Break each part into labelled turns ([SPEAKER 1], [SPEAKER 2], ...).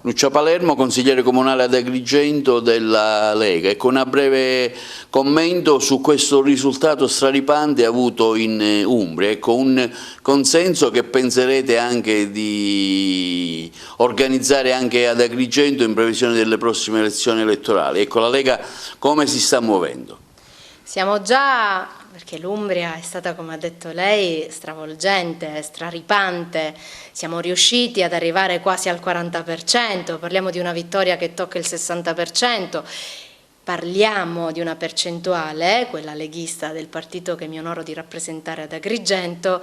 [SPEAKER 1] Lucia Palermo, consigliere comunale ad Agrigento della Lega. Ecco, un breve commento su questo risultato straripante avuto in Umbria. Ecco, un consenso che penserete anche di organizzare anche ad Agrigento in previsione delle prossime elezioni elettorali. Ecco, la Lega come si sta muovendo?
[SPEAKER 2] Siamo già, perché l'Umbria è stata, come ha detto lei, stravolgente, straripante, siamo riusciti ad arrivare quasi al 40%, parliamo di una vittoria che tocca il 60%, parliamo di una percentuale, quella leghista del partito che mi onoro di rappresentare ad Agrigento,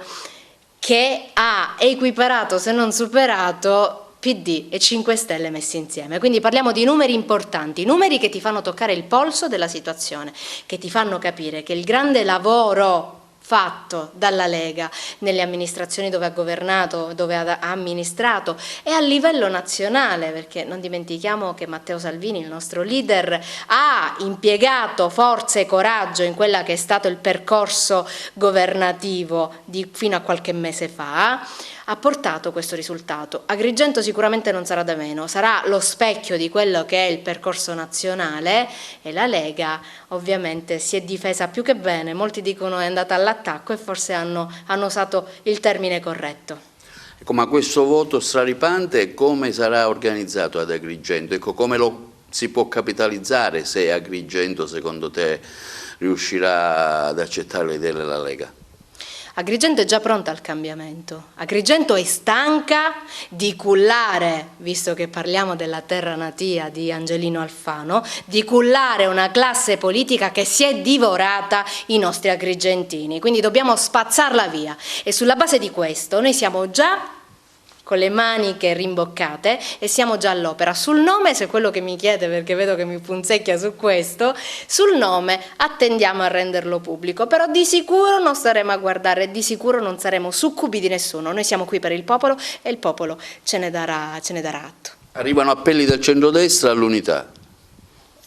[SPEAKER 2] che ha equiparato, se non superato, PD e 5 Stelle messi insieme. Quindi parliamo di numeri importanti, numeri che ti fanno toccare il polso della situazione, che ti fanno capire che il grande lavoro fatto dalla Lega nelle amministrazioni dove ha governato, dove ha amministrato e a livello nazionale, perché non dimentichiamo che Matteo Salvini, il nostro leader, ha impiegato forza e coraggio in quella che è stato il percorso governativo fino a qualche mese fa, ha portato questo risultato. Agrigento sicuramente non sarà da meno, sarà lo specchio di quello che è il percorso nazionale e la Lega ovviamente si è difesa più che bene, molti dicono è andata all'attacco e forse hanno usato il termine corretto.
[SPEAKER 1] Ecco, ma questo voto straripante come sarà organizzato ad Agrigento? Ecco, come lo si può capitalizzare se Agrigento secondo te riuscirà ad accettare le idee della Lega?
[SPEAKER 2] Agrigento è già pronta al cambiamento, Agrigento è stanca di cullare, visto che parliamo della terra natia di Angelino Alfano, di cullare una classe politica che si è divorata i nostri agrigentini, quindi dobbiamo spazzarla via e sulla base di questo noi siamo già con le maniche rimboccate e siamo già all'opera. Sul nome, se è quello che mi chiede, perché vedo che mi punzecchia su questo, sul nome attendiamo a renderlo pubblico, però di sicuro non staremo a guardare, di sicuro non saremo succubi di nessuno, noi siamo qui per il popolo e il popolo ce ne darà atto.
[SPEAKER 1] Arrivano appelli del centrodestra all'unità.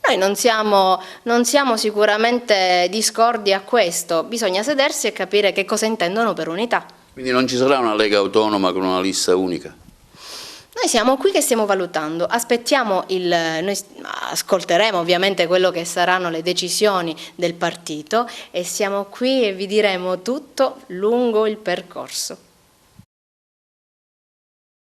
[SPEAKER 2] Noi non siamo sicuramente discordi a questo, bisogna sedersi e capire che cosa intendono per unità.
[SPEAKER 1] Quindi non ci sarà una Lega autonoma con una lista unica?
[SPEAKER 2] Noi siamo qui che stiamo valutando, noi ascolteremo ovviamente quello che saranno le decisioni del partito e siamo qui e vi diremo tutto lungo il percorso.